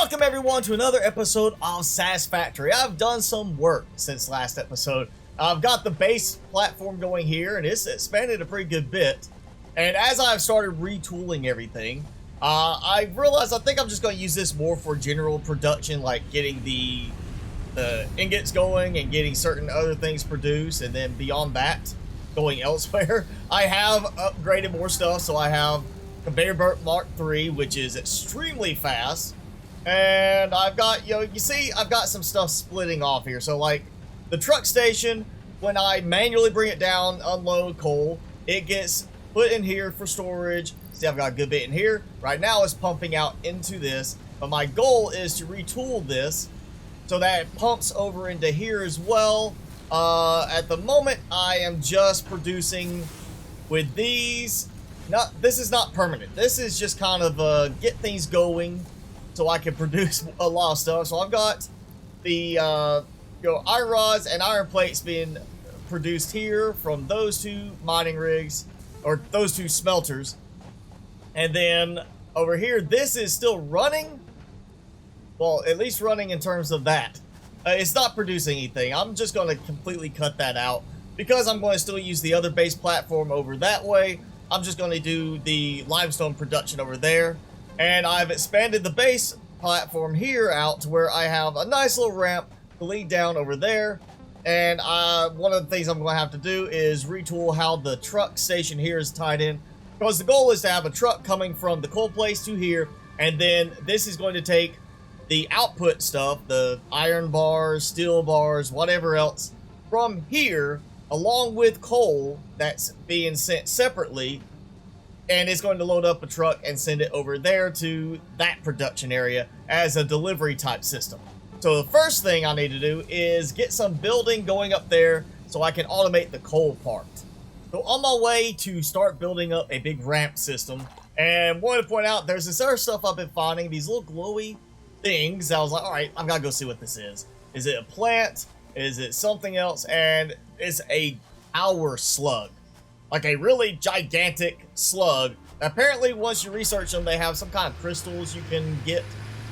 Welcome everyone to another episode of Satisfactory. I've done some work since last episode. I've got the base platform going here and it's expanded a pretty good bit. And as I've started retooling everything, I realized I think I'm just going to use this more for general production, like getting the ingots going and getting certain other things produced, and then beyond that, going elsewhere. I have upgraded more stuff, so I have conveyor belt Mark III, which is extremely fast. And I've got, you see, I've got some stuff splitting off here. So like the truck station, when I manually bring it down, unload coal, it gets put in here for storage. See, I've got a good bit in here. Right now it's pumping out into this, but my goal is to retool this so that it pumps over into here as well. At the moment, I am just producing with these. This is not permanent. This is just kind of get things going so I can produce a lot of stuff. So I've got the iron rods and iron plates being produced here from those two mining rigs, or those two smelters. And then over here, this is still running. Well, at least running in terms of that. It's not producing anything. I'm just going to completely cut that out because I'm going to still use the other base platform over that way. I'm just going to do the limestone production over there. And I've expanded the base platform here out to where I have a nice little ramp to lead down over there. And one of the things I'm going to have to do is retool how the truck station here is tied in. Because the goal is to have a truck coming from the coal place to here. And then this is going to take the output stuff, the iron bars, steel bars, whatever else, from here, along with coal that's being sent separately. And it's going to load up a truck and send it over there to that production area as a delivery type system. So the first thing I need to do is get some building going up there so I can automate the coal part. So on my way to start building up a big ramp system, and wanted to point out there's this other stuff I've been finding, these little glowy things. I was like, all right, I've got to go see what this is. Is it a plant? Is it something else? And it's a power slug. Like a really gigantic slug. Apparently, once you research them, they have some kind of crystals you can get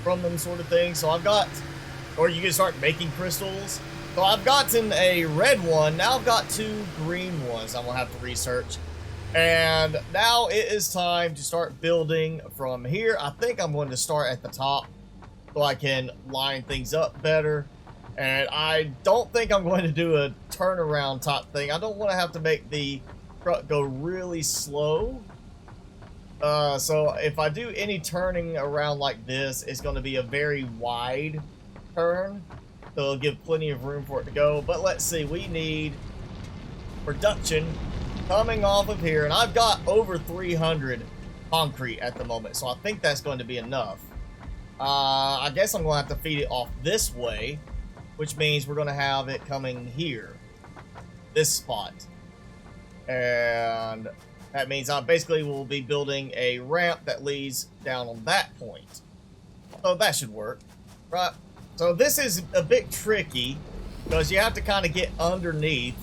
from them, sort of thing. So I've got, or you can start making crystals. So I've gotten a red one. Now I've got two green ones I'm going to have to research. And now it is time to start building from here. I think I'm going to start at the top so I can line things up better. And I don't think I'm going to do a turnaround type thing. I don't want to have to make the truck go really slow. So if I do any turning around like this, it's going to be a very wide turn. So it'll give plenty of room for it to go. But let's see, we need production coming off of here. And I've got over 300 concrete at the moment. So I think that's going to be enough. I guess I'm going to have to feed it off this way, which means we're going to have it coming here, this spot. And that means I basically will be building a ramp that leads down on that point. So that should work, right? So this is a bit tricky because you have to kind of get underneath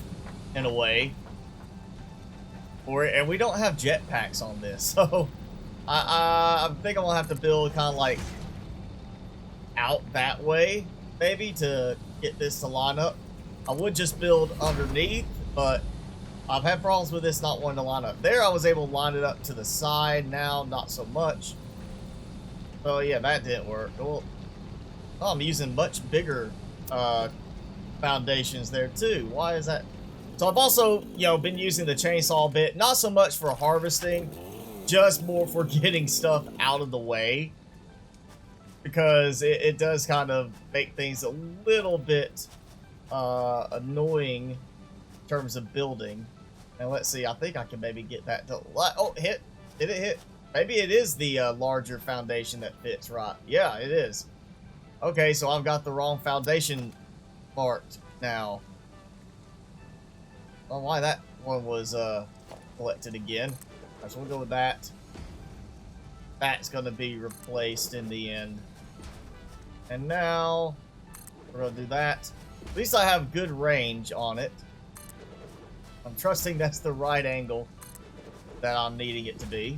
in a way. And we don't have jetpacks on this, so I think I'm going to have to build kind of like out that way, maybe, to get this to line up. I would just build underneath, but I've had problems with this not wanting to line up. There I was able to line it up to the side, now not so much. So yeah, that didn't work. Well, I'm using much bigger foundations there too. Why is that? So I've also, been using the chainsaw a bit, not so much for harvesting, just more for getting stuff out of the way. Because it does kind of make things a little bit annoying in terms of building. And let's see, I think I can maybe get that to... Oh, hit. Did it hit? Maybe it is the larger foundation that fits right. Yeah, it is. Okay, so I've got the wrong foundation marked now. Well, why that one was collected again. Alright, so we'll go with that. That's going to be replaced in the end. And now we're going to do that. At least I have good range on it. I'm trusting that's the right angle that I'm needing it to be.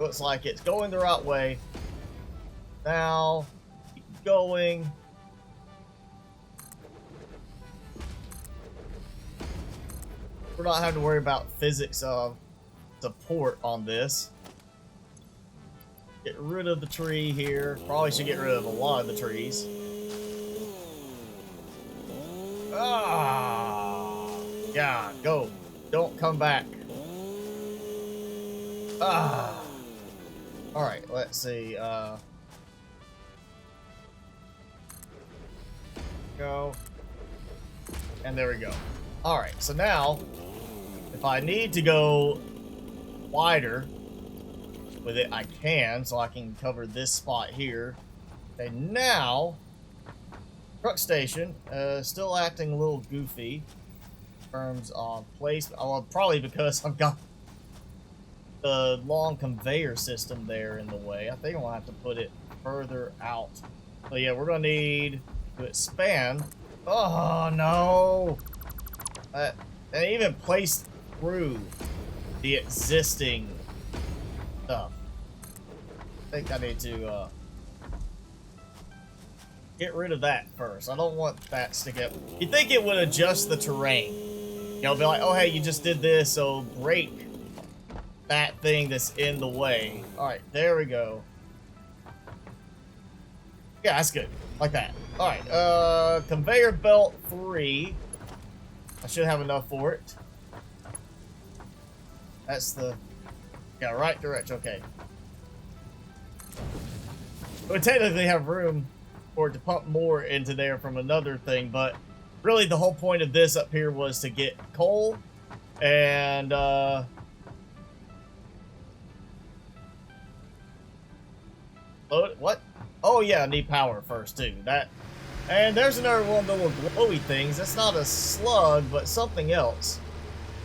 Looks like it's going the right way. Now, keep going. We're not having to worry about physics of support on this. Get rid of the tree here. Probably should get rid of a lot of the trees. Ah, yeah, go. Don't come back. Ah. All right, let's see. Go. And there we go. All right, so now, if I need to go wider with it, I can, so I can cover this spot here. Okay, now, truck station, still acting a little goofy in terms of placement. Well, probably because I've got the long conveyor system there in the way. I think I'm gonna have to put it further out. So yeah, we're gonna need to expand. Oh no! And even placed through the existing stuff. I think I need to get rid of that first. I don't want that sticking up. You'd think it would adjust the terrain. You know, be like, oh hey, you just did this, so break that thing that's in the way. Alright, there we go. Yeah, that's good. Like that. Alright, conveyor belt 3. I should have enough for it. That's the... yeah, right direction. Okay. We technically have room for it to pump more into there from another thing, but really the whole point of this up here was to get coal and what? Oh yeah, I need power first too. That, and there's another one of the little glowy things. That's not a slug, but something else.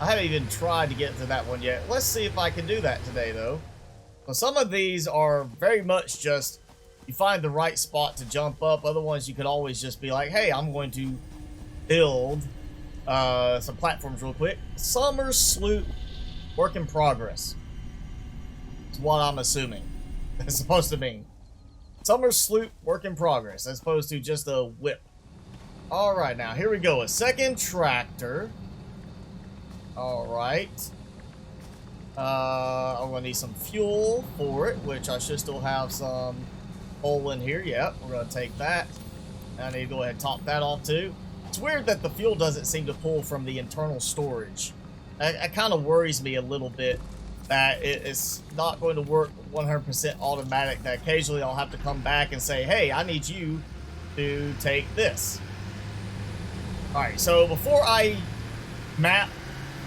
I haven't even tried to get to that one yet. Let's see if I can do that today though. So some of these are very much just, you find the right spot to jump up. Other ones you could always just be like, hey, I'm going to build some platforms real quick. Summer sloop, work in progress. Is what I'm assuming it's supposed to mean. Summer sloop, work in progress, as opposed to just a whip. Alright, now here we go. A second tractor. Alright. I'm gonna need some fuel for it, which I should still have some coal in here. Yep, we're gonna take that. I need to go ahead and top that off too. It's weird that the fuel doesn't seem to pull from the internal storage. It kind of worries me a little bit that it's not going to work 100% automatic, that occasionally I'll have to come back and say, hey, I need you to take this. Alright, so before I map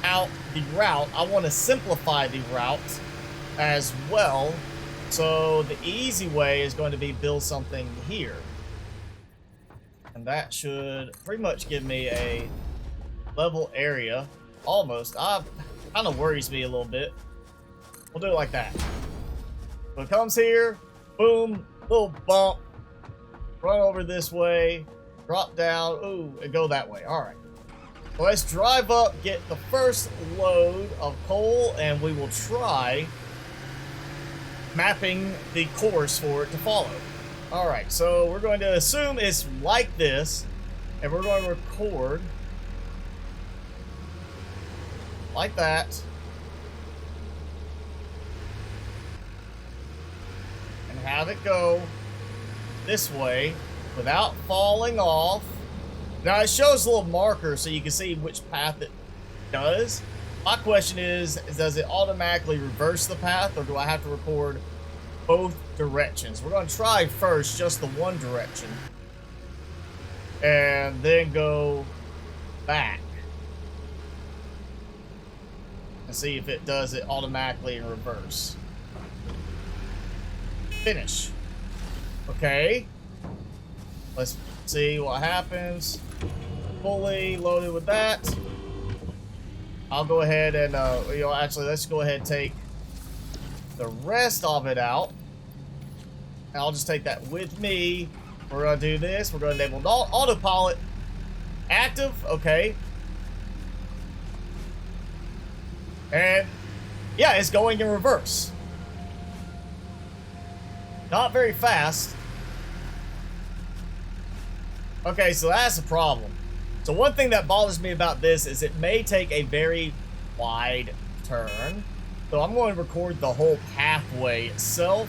out the route, I want to simplify the route as well. So the easy way is going to be build something here. And that should pretty much give me a level area. Almost. Kind of worries me a little bit. We'll do it like that. So it comes here, boom, little bump, run over this way, drop down, ooh, and go that way. All right. So let's drive up, get the first load of coal, and we will try mapping the course for it to follow. All right, so we're going to assume it's like this, and we're going to record like that. And have it go this way without falling off. Now it shows a little marker so you can see which path it does. My question is does it automatically reverse the path, or do I have to record both directions? We're going to try first just the one direction and then go back and see if it does it automatically in reverse. Finish. Okay. Let's see what happens. Fully loaded with that. I'll go ahead and, actually, let's go ahead and take the rest of it out. And I'll just take that with me. We're going to do this. We're going to enable autopilot. Active. Okay. And, yeah, it's going in reverse. Not very fast. Okay, so that's a problem. So one thing that bothers me about this is it may take a very wide turn. So I'm going to record the whole pathway itself.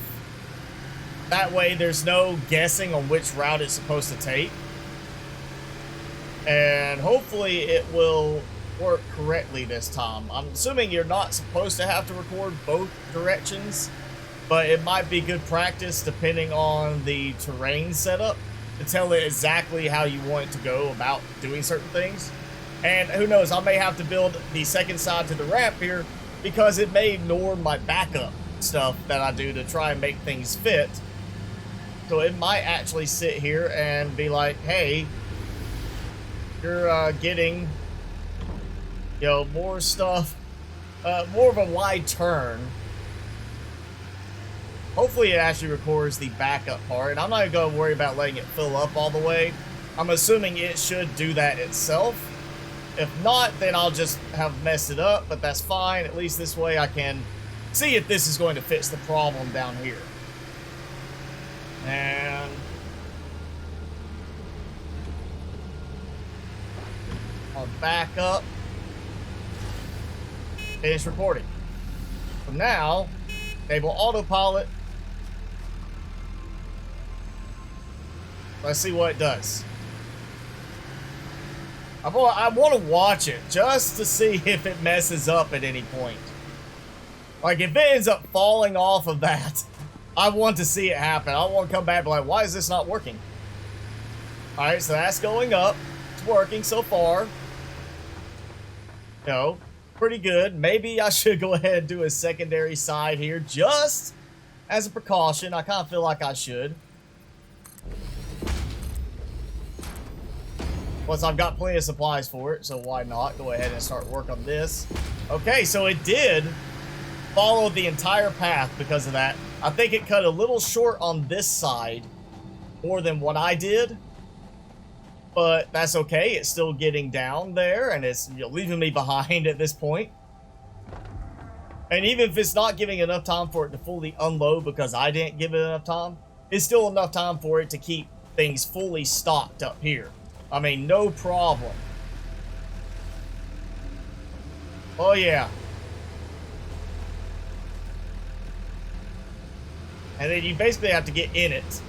That way there's no guessing on which route it's supposed to take. And hopefully it will work correctly this time. I'm assuming you're not supposed to have to record both directions, but it might be good practice depending on the terrain setup to tell it exactly how you want it to go about doing certain things. And who knows, I may have to build the second side to the ramp here because it may ignore my backup stuff that I do to try and make things fit. So it might actually sit here and be like, hey, you're getting, you know, more stuff, more of a wide turn. Hopefully it actually records the backup part, and I'm not going to worry about letting it fill up all the way. I'm assuming it should do that itself. If not, then I'll just have messed it up, but that's fine. At least this way I can see if this is going to fix the problem down here. And I'll back up. Finish recording. So now, enable autopilot. Let's see what it does. I want to watch it just to see if it messes up at any point. Like, if it ends up falling off of that, I want to see it happen. I want to come back and be like, why is this not working? Alright, so that's going up. It's working so far. You know, pretty good. Maybe I should go ahead and do a secondary side here just as a precaution. I kind of feel like I should. Plus, I've got plenty of supplies for it, so why not go ahead and start work on this. Okay, so it did follow the entire path because of that. I think it cut a little short on this side more than what I did. But that's okay. It's still getting down there, and it's, you know, leaving me behind at this point. And even if it's not giving enough time for it to fully unload because I didn't give it enough time, it's still enough time for it to keep things fully stocked up here. I mean, no problem. Oh, yeah. And then you basically have to get in it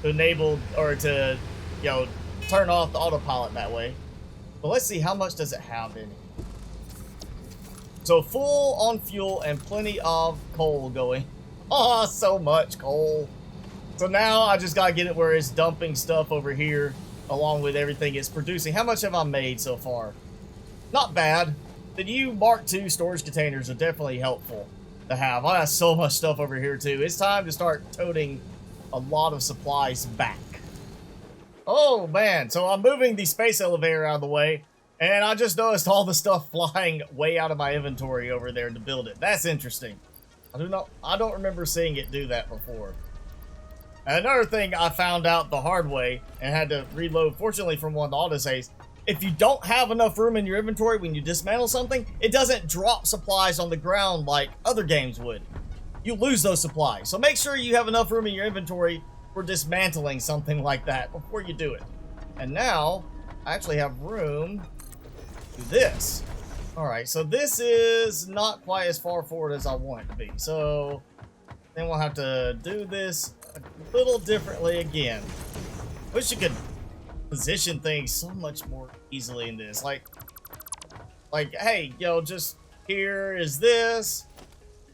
to enable, or to, you know, turn off the autopilot that way. But let's see, how much does it have in it? So full on fuel and plenty of coal going. Oh, so much coal. So now I just gotta get it where it's dumping stuff over here along with everything it's producing. How much have I made so far? Not bad. The new Mark II storage containers are definitely helpful to have. I got so much stuff over here too. It's time to start toting a lot of supplies back. Oh man, so I'm moving the space elevator out of the way, and I just noticed all the stuff flying way out of my inventory over there to build it. That's interesting. I don't remember seeing it do that before. And another thing I found out the hard way and had to reload, fortunately from one of the autosaves, if you don't have enough room in your inventory when you dismantle something, it doesn't drop supplies on the ground like other games would. You lose those supplies. So make sure you have enough room in your inventory for dismantling something like that before you do it. And now, I actually have room to do this. Alright, so this is not quite as far forward as I want it to be. So, then we'll have to do this a little differently again. Wish you could position things so much more easily in this. Like, hey, yo, just here is this.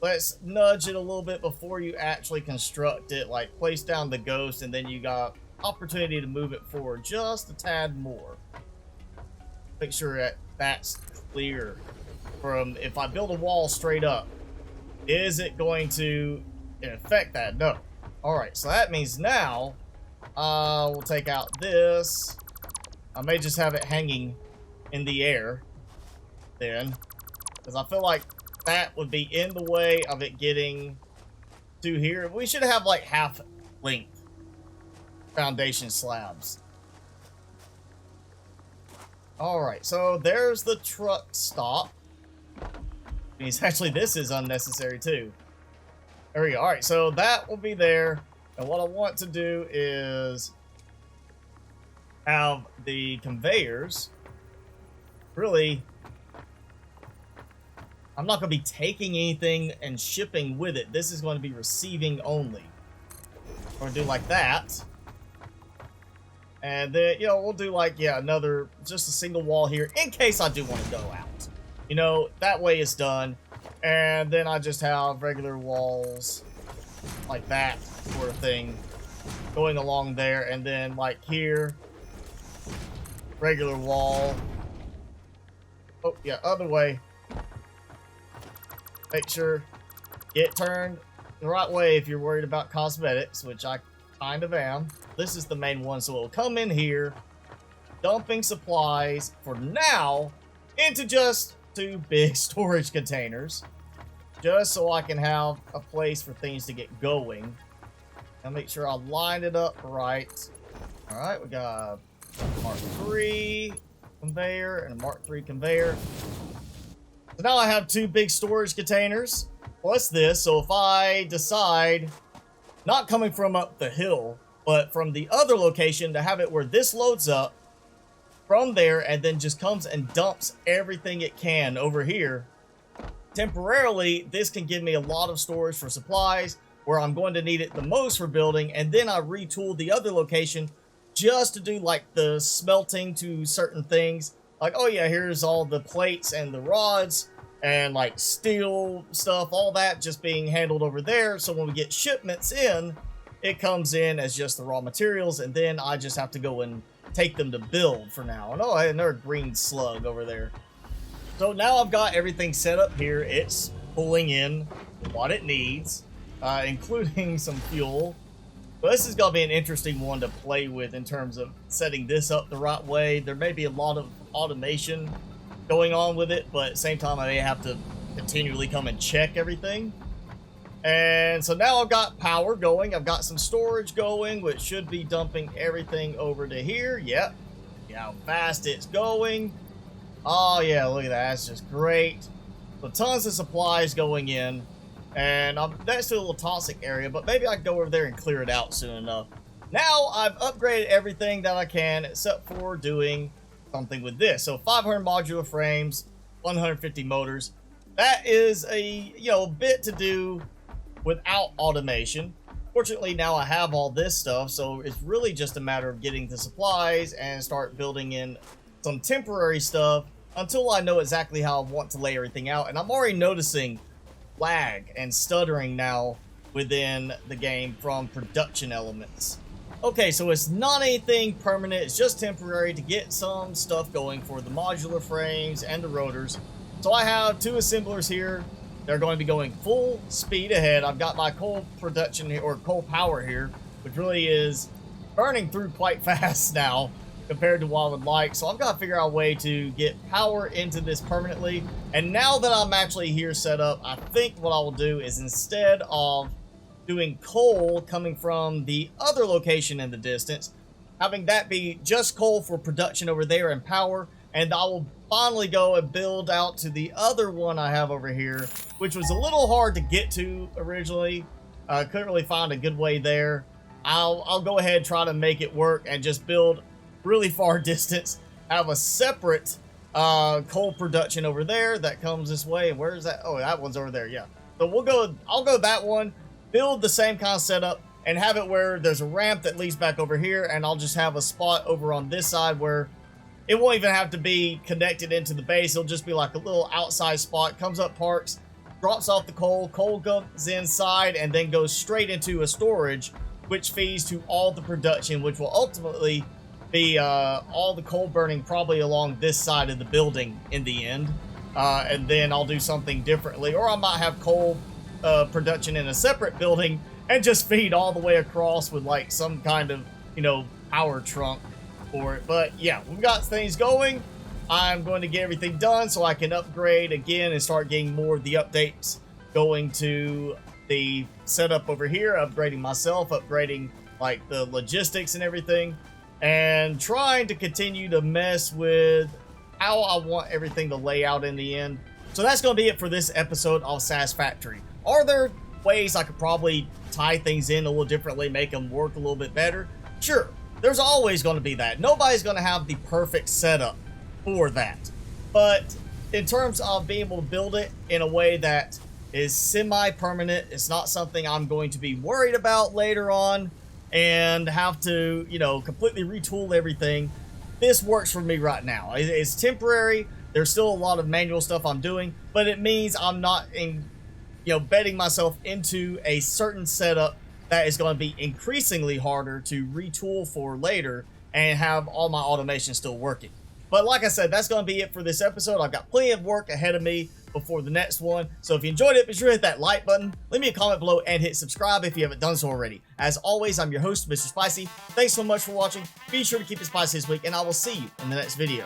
Let's nudge it a little bit before you actually construct it. Like, place down the ghost, and then you got opportunity to move it forward just a tad more. Make sure that that's clear from, if I build a wall straight up, is it going to affect that? No. Alright, so that means now, we'll take out this. I may just have it hanging in the air then, because I feel like that would be in the way of it getting to here. We should have like half length foundation slabs. Alright, so there's the truck stop. Means actually this is unnecessary too. There we go. Alright, so that will be there. And what I want to do is have the conveyors really... I'm not going to be taking anything and shipping with it. This is going to be receiving only. We're going to do like that. And then, you know, we'll do like, yeah, another, just a single wall here in case I do want to go out. You know, that way it's done. And then I just have regular walls like that sort of thing going along there. And then like here, regular wall. Oh, yeah, other way. Make sure get turned the right way if you're worried about cosmetics, which I kind of am. This is the main one, so it'll come in here, dumping supplies for now into just 2 big storage containers, just so I can have a place for things to get going. Now make sure I line it up right. All right, we got a Mark III conveyor and a Mark III conveyor. So now I have 2 big storage containers, plus this, so if I decide, not coming from up the hill, but from the other location, to have it where this loads up from there and then just comes and dumps everything it can over here, temporarily, this can give me a lot of storage for supplies, where I'm going to need it the most for building, and then I retool the other location just to do like the smelting to certain things. Like, oh yeah, here's all the plates and the rods and like steel stuff, all that just being handled over there. So when we get shipments in, it comes in as just the raw materials, and then I just have to go and take them to build for now. And oh, I had another green slug over there. So now I've got everything set up here. It's pulling in what it needs, including some fuel. But this is going to be an interesting one to play with in terms of setting this up the right way. There may be a lot of automation going on with it, but at the same time I may have to continually come and check everything. And so now I've got power going. I've got some storage going, which should be dumping everything over to here. Yep. See how fast it's going. Oh yeah, look at that. That's just great. So tons of supplies going in. And that's still a little toxic area, but maybe I can go over there and clear it out soon enough. Now I've upgraded everything that I can, except for doing something with this. So 500 modular frames, 150 motors. That is a, bit to do without automation. Fortunately, now I have all this stuff, so it's really just a matter of getting the supplies and start building in some temporary stuff until I know exactly how I want to lay everything out. And I'm already noticing lag and stuttering now within the game from production elements. Okay, so it's not anything permanent, it's just temporary to get some stuff going for the modular frames and the rotors. So I have 2 assemblers here. They're going to be going full speed ahead. I've got my coal production here, or coal power here, which really is burning through quite fast now compared to what I would like. So I've got to figure out a way to get power into this permanently. And now that I'm actually here set up, I think what I will do is, instead of doing coal coming from the other location in the distance, having that be just coal for production over there and power, and I will finally go and build out to the other one I have over here, which was a little hard to get to originally. Couldn't really find a good way there. I'll go ahead and try to make it work and just build really far distance, have a separate coal production over there that comes this way. And where is that? Oh, that one's over there. Yeah. So I'll go that one, build the same kind of setup, and have it where there's a ramp that leads back over here, and I'll just have a spot over on this side where it won't even have to be connected into the base. It'll just be like a little outside spot, comes up, parks, drops off the coal goes inside, and then goes straight into a storage, which feeds to all the production, which will ultimately be all the coal burning probably along this side of the building in the end. And then I'll do something differently, or I might have coal production in a separate building and just feed all the way across with like some kind of, power trunk for it. But yeah, we've got things going. I'm going to get everything done so I can upgrade again and start getting more of the updates going to the setup over here, upgrading myself, upgrading like the logistics and everything, and trying to continue to mess with how I want everything to lay out in the end. So that's going to be it for this episode of Satisfactory. Are there ways I could probably tie things in a little differently, make them work a little bit better? Sure, there's always going to be that. Nobody's going to have the perfect setup for that. But in terms of being able to build it in a way that is semi-permanent, it's not something I'm going to be worried about later on and have to, you know, completely retool everything. This works for me right now. It's temporary. There's still a lot of manual stuff I'm doing, but it means I'm not betting myself into a certain setup that is going to be increasingly harder to retool for later and have all my automation still working. But like I said, that's going to be it for this episode. I've got plenty of work ahead of me before the next one. So if you enjoyed it, be sure to hit that like button, leave me a comment below, and hit subscribe if you haven't done so already. As always, I'm your host, Mr. Spicy. Thanks so much for watching. Be sure to keep it spicy this week, and I will see you in the next video.